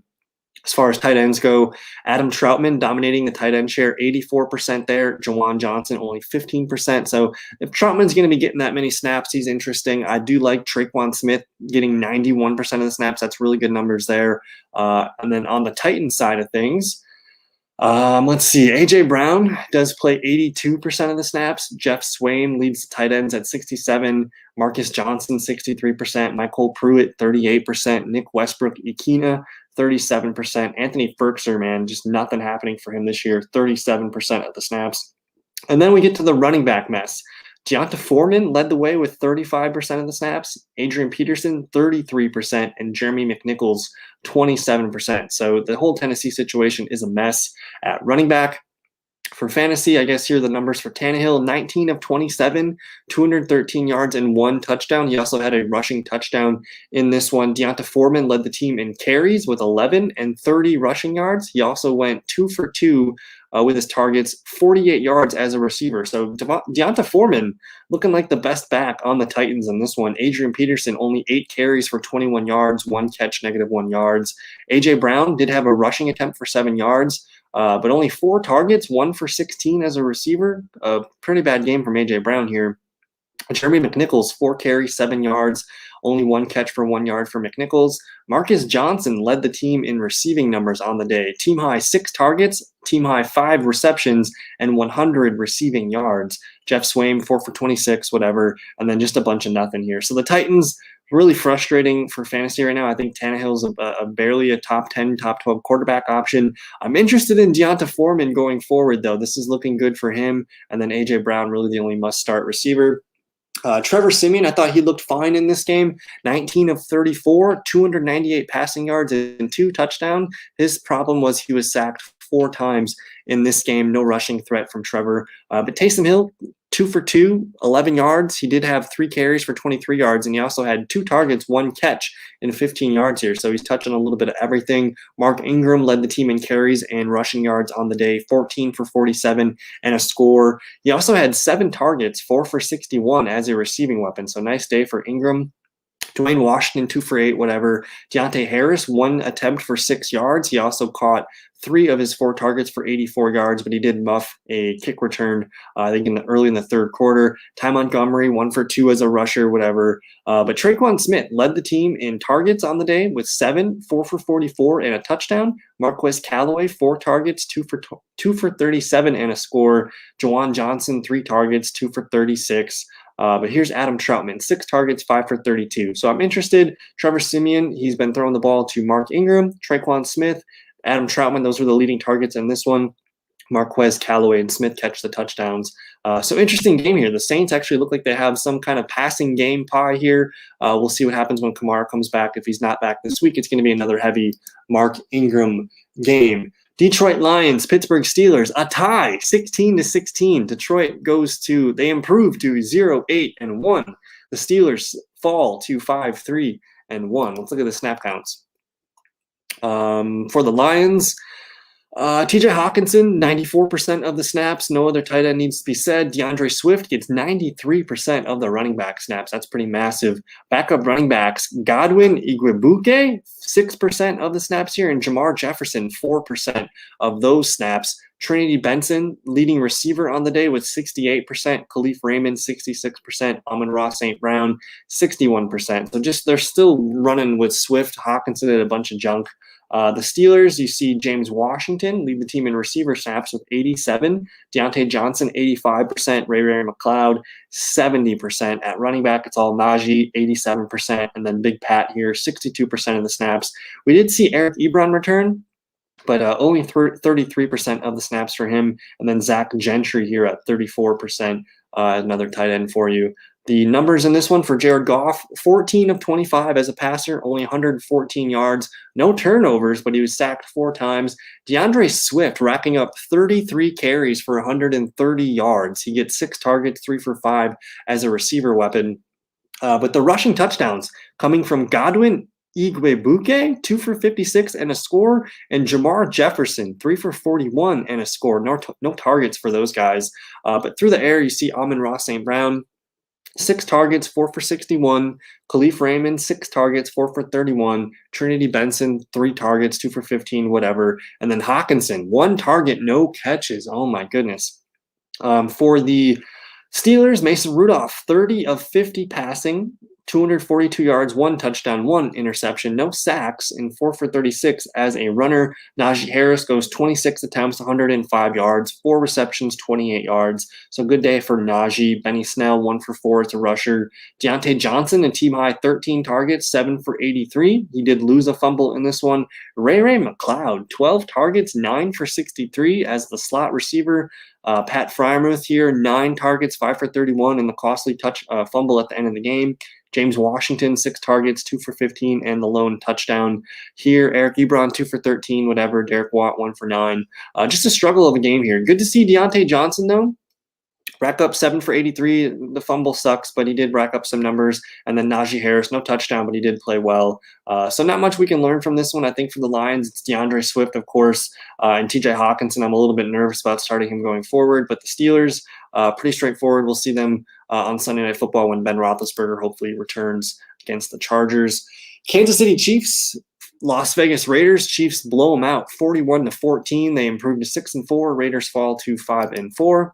As far as tight ends go, Adam Troutman dominating the tight end share, 84% there. Jawan Johnson only 15%. So if Troutman's going to be getting that many snaps, he's interesting. I do like Traquan Smith getting 91% of the snaps. That's really good numbers there. And then on the Titans side of things, let's see. A.J. Brown does play 82% of the snaps. Jeff Swaim leads the tight ends at 67%. Marcus Johnson, 63%. Michael Pruitt, 38%. Nick Westbrook-Ikhine, 37%. Anthony Firkser, man, just nothing happening for him this year, 37% of the snaps. And then we get to the running back mess. Deonta Foreman led the way with 35% of the snaps, Adrian Peterson 33%, and Jeremy McNichols 27%. So the whole Tennessee situation is a mess at running back. For fantasy, I guess here are the numbers for Tannehill: 19 of 27, 213 yards and 1 touchdown. He also had a rushing touchdown in this one. Deonta Foreman led the team in carries with 11 and 30 rushing yards. He also went 2 for 2 with his targets, 48 yards as a receiver. So Deonta Foreman looking like the best back on the Titans in this one. Adrian Peterson only 8 carries for 21 yards, 1 catch, -1 yards. A.J. Brown did have a rushing attempt for 7 yards. But only 4 targets, 1 for 16 as a receiver. A pretty bad game from A.J. Brown here. Jeremy McNichols, 4 carries, 7 yards, only 1 catch for 1 yard for McNichols. Marcus Johnson led the team in receiving numbers on the day. Team high 6 targets, team high 5 receptions, and 100 receiving yards. Jeff Swaim, 4 for 26, whatever, and then just a bunch of nothing here. So the Titans, really frustrating for fantasy right now. I think Tannehill's barely a top 10, top 12 quarterback option. I'm interested in Deonta Foreman going forward, though. This is looking good for him. And then A.J. Brown, really the only must-start receiver. Trevor Siemian, I thought he looked fine in this game. 19 of 34, 298 passing yards and 2 touchdowns. His problem was he was sacked 4 times in this game. No rushing threat from Trevor. But Taysom Hill, 2 for 2, 11 yards. He did have 3 carries for 23 yards, and he also had 2 targets, 1 catch, and 15 yards here. So he's touching a little bit of everything. Mark Ingram led the team in carries and rushing yards on the day, 14 for 47 and a score. He also had 7 targets, 4 for 61 as a receiving weapon. So nice day for Ingram. Dwayne Washington, 2 for 8, whatever. Deontay Harris, 1 attempt for 6 yards. He also caught 3 of his 4 targets for 84 yards, but he did muff a kick return, I think, early in the third quarter. Ty Montgomery, 1 for 2 as a rusher, whatever. But Traquan Smith led the team in targets on the day with 7, 4 for 44, and a touchdown. Marquez Callaway, 4 targets, 2 for 37, and a score. Jawan Johnson, 3 targets, 2 for 36. But here's Adam Troutman, 6 targets, 5 for 32. So I'm interested. Trevor Siemian, he's been throwing the ball to Mark Ingram, Traquan Smith, Adam Troutman. Those were the leading targets in this one. Marquez, Callaway, and Smith catch the touchdowns. So interesting game here. The Saints actually look like they have some kind of passing game pie here. We'll see what happens when Kamara comes back. If he's not back this week, it's going to be another heavy Mark Ingram game. Detroit Lions, Pittsburgh Steelers, a tie, 16-16. Detroit they improve to 0-8-1. The Steelers fall to 5-3-1. Let's look at the snap counts. For the Lions, TJ Hawkinson, 94% of the snaps. No other tight end needs to be said. DeAndre Swift gets 93% of the running back snaps. That's pretty massive. Backup running backs, Godwin Igwebuike, 6% of the snaps here, and Jamar Jefferson, 4% of those snaps. Trinity Benson, leading receiver on the day with 68%. Khalif Raymond, 66%. Amon-Ra St. Brown, 61%. So they're still running with Swift. Hawkinson did a bunch of junk. The Steelers, you see James Washington lead the team in receiver snaps with 87. Deontay Johnson, 85%. Ray McLeod, 70%. At running back, it's all Najee, 87%. And then Big Pat here, 62% of the snaps. We did see Eric Ebron return, but only 33% of the snaps for him. And then Zach Gentry here at 34%, another tight end for you. The numbers in this one for Jared Goff, 14 of 25 as a passer, only 114 yards, no turnovers, but he was sacked 4 times. DeAndre Swift racking up 33 carries for 130 yards. He gets 6 targets, 3 for 5 as a receiver weapon. But the rushing touchdowns coming from Godwin Igwebuike, 2 for 56 and a score, and Jamar Jefferson, 3 for 41 and a score. No targets for those guys. But through the air, you see Amon-Ra St. Brown, 6 targets, 4 for 61. Khalif Raymond, 6 targets, 4 for 31. Trinity Benson, 3 targets, 2 for 15, whatever. And then Hawkinson, 1 target, no catches. Oh my goodness. For the Steelers, Mason Rudolph, 30 of 50 passing, 242 yards, 1 touchdown, 1 interception, no sacks, and 4 for 36 as a runner. Najee Harris goes 26 attempts, 105 yards, 4 receptions, 28 yards. So good day for Najee. Benny Snell, 1 for 4 as a rusher. Deontay Johnson, a team high 13 targets, 7 for 83. He did lose a fumble in this one. Ray McLeod, 12 targets, 9 for 63 as the slot receiver. Pat Freiermuth here, 9 targets, 5 for 31, and the costly fumble at the end of the game. James Washington, 6 targets, 2 for 15, and the lone touchdown here. Eric Ebron, 2 for 13, whatever. Derek Watt, 1 for 9. Just a struggle of a game here. Good to see Deontay Johnson, though. Rack up 7 for 83. The fumble sucks, but he did rack up some numbers. And then Najee Harris, no touchdown, but he did play well. So not much we can learn from this one. I think for the Lions, it's DeAndre Swift, of course, and TJ Hawkinson. I'm a little bit nervous about starting him going forward. But the Steelers, pretty straightforward. We'll see them on Sunday Night Football when Ben Roethlisberger hopefully returns against the Chargers. Kansas City Chiefs, Las Vegas Raiders. Chiefs blow them out 41-14. They improve to 6-4. Raiders fall to 5-4.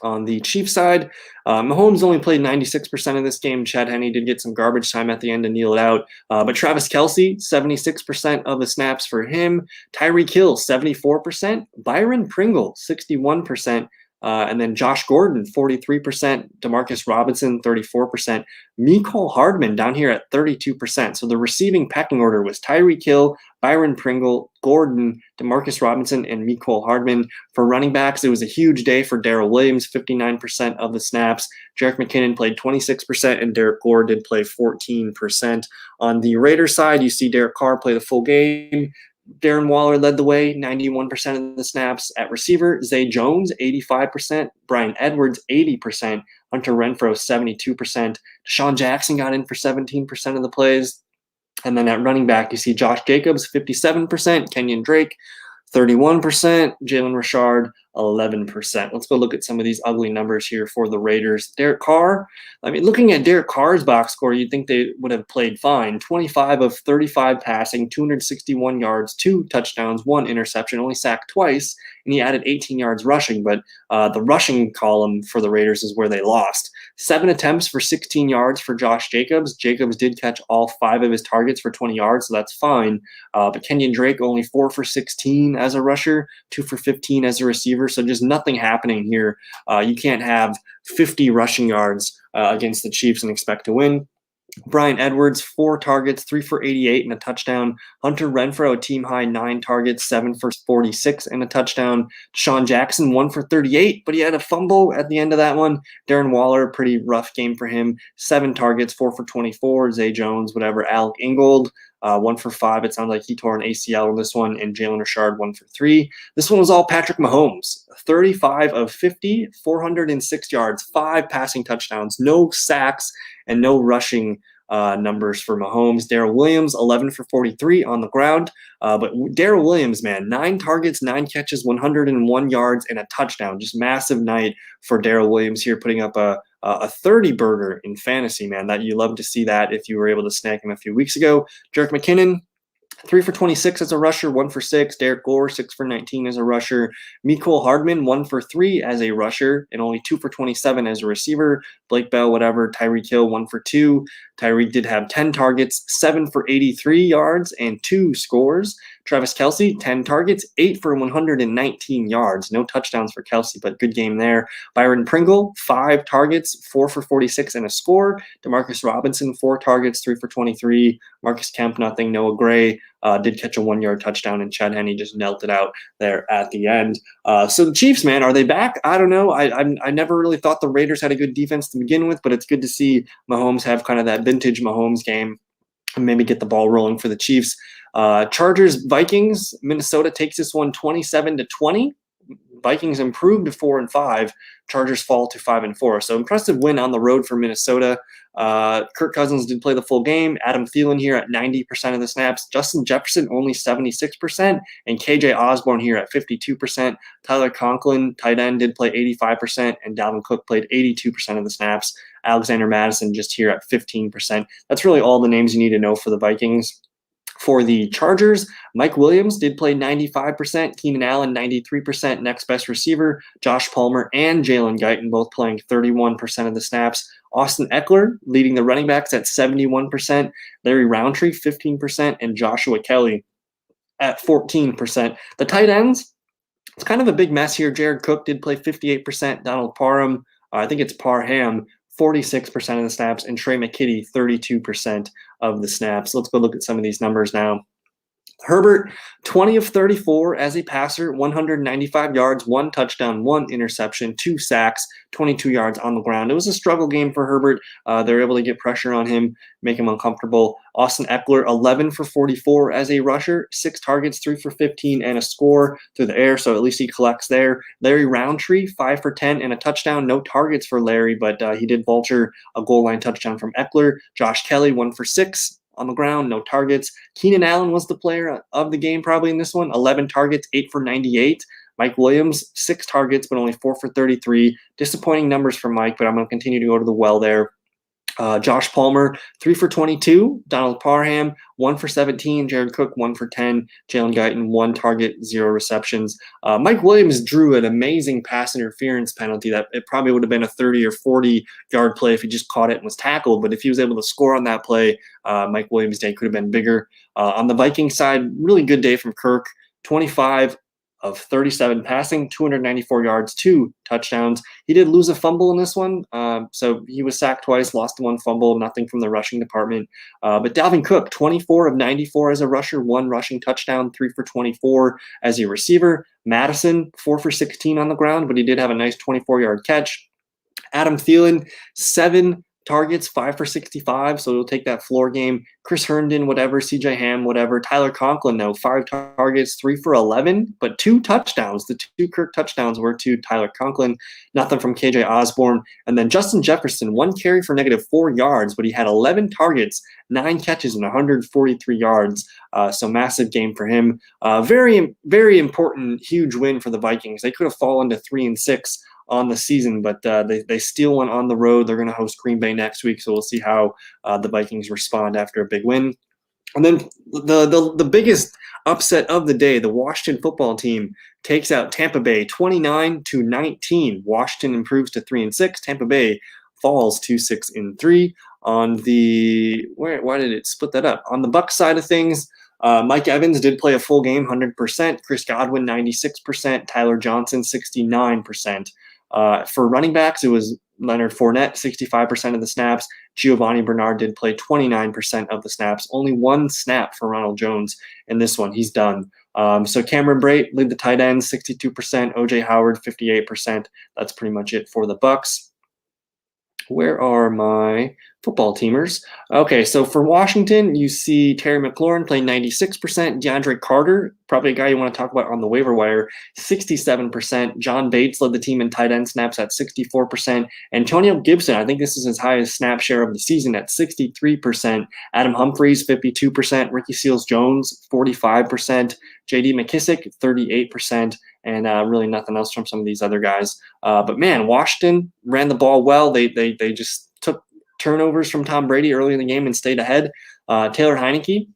On the Chiefs side, Mahomes only played 96% of this game. Chad Henne did get some garbage time at the end to kneel it out. But Travis Kelce, 76% of the snaps for him. Tyreek Hill, 74%. Byron Pringle, 61%. And then Josh Gordon, 43%. Demarcus Robinson, 34%. Mecole Hardman down here at 32%. So the receiving pecking order was Tyreek Hill, Byron Pringle, Gordon, Demarcus Robinson, and Mecole Hardman. For running backs, it was a huge day for Darrell Williams, 59% of the snaps. Jerick McKinnon played 26%, and Derek Gore did play 14%. On the Raiders side, you see Derek Carr play the full game. Darren Waller led the way, 91% of the snaps. At receiver, Zay Jones, 85%. Brian Edwards, 80%. Hunter Renfrow, 72%. Deshaun Jackson got in for 17% of the plays. And then at running back, you see Josh Jacobs, 57%. Kenyon Drake, 31%. Jalen Richard, 11%. Let's go look at some of these ugly numbers here for the Raiders. Derek Carr, I mean, looking at Derek Carr's box score, you'd think they would have played fine. 25 of 35 passing, 261 yards, 2 touchdowns, 1 interception, only sacked twice, and he added 18 yards rushing. But the rushing column for the Raiders is where they lost. 7 attempts for 16 yards for Josh Jacobs. Jacobs did catch all 5 of his targets for 20 yards, so that's fine. But Kenyon Drake only 4 for 16 as a rusher, 2 for 15 as a receiver. So just nothing happening here. You can't have 50 rushing yards against the Chiefs and expect to win. Brian Edwards, 4 targets, 3 for 88 and a touchdown. Hunter Renfrow, a team high 9 targets, 7 for 46 and a touchdown. Deshaun Jackson, 1 for 38, but he had a fumble at the end of that one. Darren Waller, pretty rough game for him. 7 targets, 4 for 24. Zay Jones, whatever. Alec Ingold, 1 for 5. It sounds like he tore an ACL in this one. And Jalen Richard, 1 for 3. This one was all Patrick Mahomes. 35 of 50, 406 yards, 5 passing touchdowns, no sacks, and no rushing numbers for Mahomes. Darrell Williams, 11 for 43 on the ground. But Darrell Williams, man, 9 targets, 9 catches, 101 yards, and a touchdown. Just massive night for Darrell Williams here, putting up a 30-burger in fantasy, man. That you love to see that if you were able to snag him a few weeks ago. Jerick McKinnon, 3 for 26 as a rusher, 1 for 6. Derek Gore, 6 for 19 as a rusher. Mecole Hardman, 1 for 3 as a rusher, and only 2 for 27 as a receiver. Blake Bell, whatever. Tyreek Hill, 1 for 2. Tyreek did have 10 targets, 7 for 83 yards, and 2 scores. Travis Kelce, 10 targets, 8 for 119 yards. No touchdowns for Kelce, but good game there. Byron Pringle, 5 targets, 4 for 46 and a score. Demarcus Robinson, 4 targets, 3 for 23. Marcus Kemp, nothing. Noah Gray did catch a 1-yard touchdown, and Chad Henne just knelt it out there at the end. So the Chiefs, man, are they back? I don't know. I never really thought the Raiders had a good defense to begin with, but it's good to see Mahomes have kind of that vintage Mahomes game and maybe get the ball rolling for the Chiefs. Chargers, Vikings, Minnesota takes this one 27-20. Vikings improve to 4-5. Chargers fall to 5-4. So impressive win on the road for Minnesota. Kirk Cousins did play the full game. Adam Thielen here at 90% of the snaps. Justin Jefferson only 76%. And KJ Osborne here at 52%. Tyler Conklin, tight end, did play 85%. And Dalvin Cook played 82% of the snaps. Alexander Madison just here at 15%. That's really all the names you need to know for the Vikings. For the Chargers, Mike Williams did play 95%, Keenan Allen 93%, next best receiver, Josh Palmer and Jalen Guyton both playing 31% of the snaps. Austin Eckler leading the running backs at 71%, Larry Roundtree 15%, and Joshua Kelly at 14%. The tight ends, it's kind of a big mess here. Jared Cook did play 58%, Donald Parham, I think it's Parham, 46% of the snaps, and Trey McKitty, 32% of the snaps. Let's go look at some of these numbers now. Herbert, 20 of 34 as a passer, 195 yards, 1 touchdown, 1 interception, 2 sacks, 22 yards on the ground. It was a struggle game for Herbert. They were able to get pressure on him, make him uncomfortable. Austin Eckler, 11 for 44 as a rusher, 6 targets, 3 for 15, and a score through the air, so at least he collects there. Larry Roundtree, 5 for 10 and a touchdown. No targets for Larry, but he did vulture a goal line touchdown from Eckler. Josh Kelly, 1 for 6. On the ground, no targets. Keenan Allen was the player of the game probably in this one. 11 targets, 8 for 98. Mike Williams, 6 targets, but only 4 for 33. Disappointing numbers for Mike, but I'm going to continue to go to the well there. Josh Palmer, 3 for 22. Donald Parham, 1 for 17. Jared Cook, 1 for 10. Jalen Guyton, 1 target, 0 receptions. Mike Williams drew an amazing pass interference penalty that it probably would have been a 30 or 40-yard play if he just caught it and was tackled. But if he was able to score on that play, Mike Williams' day could have been bigger. On the Vikings side, really good day from Kirk. 25 of 37 passing, 294 yards, 2 touchdowns. He did lose a fumble in this one, so he was sacked twice, lost 1 fumble, nothing from the rushing department. But Dalvin Cook, 24 of 94 as a rusher, 1 rushing touchdown, 3 for 24 as a receiver. Madison, 4 for 16 on the ground, but he did have a nice 24-yard catch. Adam Thielen, 7 targets, 5 for 65, so he'll take that floor game. Chris Herndon, whatever. CJ Ham, whatever. Tyler Conklin, though, 5 targets, 3 for 11, but 2 touchdowns. The 2 Kirk touchdowns were to Tyler Conklin. Nothing from KJ Osborne. And then Justin Jefferson, 1 carry for -4 yards, but he had 11 targets, 9 catches, and 143 yards. So massive game for him. Very, very important, huge win for the Vikings. They could have fallen to 3-6 on the season, but they steal one on the road. They're going to host Green Bay next week, so we'll see how the Vikings respond after a big win. And then the biggest upset of the day, the Washington football team takes out Tampa Bay 29-19. Washington improves to 3-6. Tampa Bay falls to 6-3. On the why did it split that up? On the Bucs side of things, Mike Evans did play a full game, 100%. Chris Godwin, 96%. Tyler Johnson, 69%. For running backs, it was Leonard Fournette, 65% of the snaps. Giovanni Bernard did play 29% of the snaps. Only 1 snap for Ronald Jones in this one. He's done. So Cameron Brate lead the tight ends, 62%. O.J. Howard, 58%. That's pretty much it for the Bucs. Where are my football teamers? Okay, so for Washington, you see Terry McLaurin playing 96%. DeAndre Carter, probably a guy you want to talk about on the waiver wire, 67%. John Bates led the team in tight end snaps at 64%. Antonio Gibson, I think this is his highest snap share of the season at 63%. Adam Humphries, 52%. Ricky Seals-Jones, 45%. J.D. McKissick, 38%. And really nothing else from some of these other guys. But man, Washington ran the ball well. They just took turnovers from Tom Brady early in the game and stayed ahead. Taylor Heineke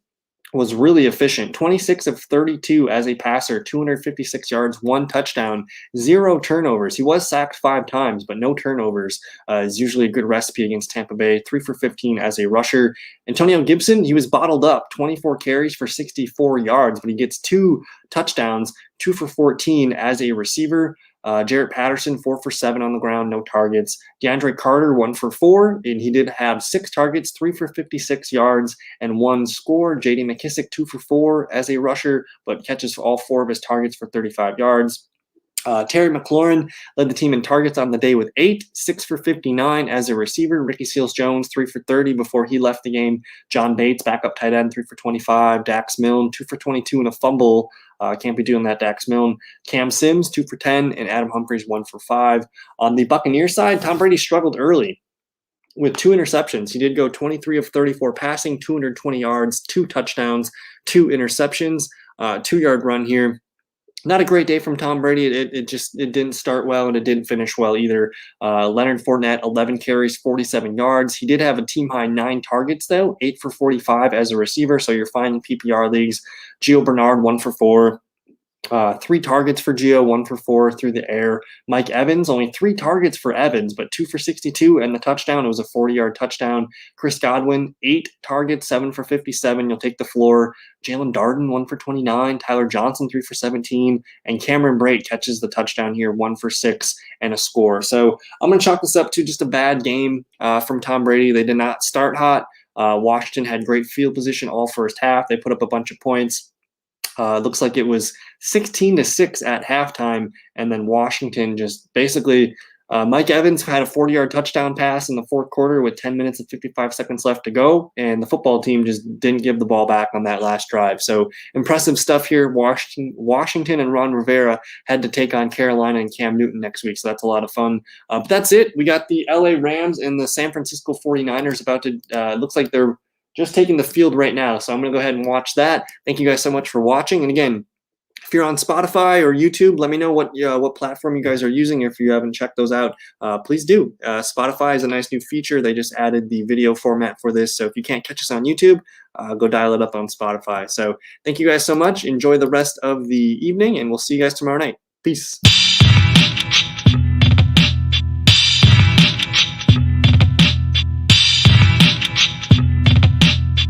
was really efficient. 26 of 32 as a passer, 256 yards, 1 touchdown, 0 turnovers. He was sacked 5 times, but no turnovers is usually a good recipe against Tampa Bay. 3 for 15 as a rusher. Antonio Gibson, he was bottled up, 24 carries for 64 yards, but he gets 2 touchdowns, 2 for 14 as a receiver. Jarrett Patterson, 4 for 7 on the ground, no targets. DeAndre Carter, 1 for 4, and he did have 6 targets, 3 for 56 yards, and 1 score. J.D. McKissick, 2 for 4 as a rusher, but catches all 4 of his targets for 35 yards. Terry McLaurin led the team in targets on the day with 8, 6 for 59 as a receiver. Ricky Seals-Jones, 3 for 30 before he left the game. John Bates, backup tight end, 3 for 25. Dax Milne, 2 for 22 and a fumble. Can't be doing that, Dax Milne. Cam Sims, 2 for 10, and Adam Humphries, 1 for 5. On the Buccaneers side, Tom Brady struggled early with 2 interceptions. He did go 23 of 34 passing, 220 yards, 2 touchdowns, 2 interceptions, 2-yard run here. Not a great day from Tom Brady. It didn't start well, and it didn't finish well either. Leonard Fournette, 11 carries, 47 yards. He did have a team-high 9 targets, though, 8 for 45 as a receiver, so you're fine in PPR leagues. Gio Bernard, 1 for 4. 3 targets for Gio, 1 for 4 through the air. Mike Evans, only 3 targets for Evans, but 2 for 62, and the touchdown, it was a 40-yard touchdown. Chris Godwin, 8 targets, 7 for 57. You'll take the floor. Jalen Darden, 1 for 29. Tyler Johnson, 3 for 17. And Cameron Brate catches the touchdown here, 1 for 6 and a score. So I'm going to chalk this up to just a bad game from Tom Brady. They did not start hot. Washington had great field position all first half. They put up a bunch of points. Looks like it was 16-6 at halftime, and then Washington just basically Mike Evans had a 40-yard touchdown pass in the fourth quarter with 10 minutes and 55 seconds left to go, and the football team just didn't give the ball back on that last drive. So impressive stuff here. Washington and Ron Rivera had to take on Carolina and Cam Newton next week, so that's a lot of fun. But that's it. We got the LA Rams and the San Francisco 49ers about to looks like they're just taking the field right now. So I'm going to go ahead and watch that. Thank you guys so much for watching. And again, if you're on Spotify or YouTube, let me know what platform you guys are using. If you haven't checked those out, please do. Spotify is a nice new feature. They just added the video format for this. So if you can't catch us on YouTube, go dial it up on Spotify. So thank you guys so much. Enjoy the rest of the evening, and we'll see you guys tomorrow night. Peace.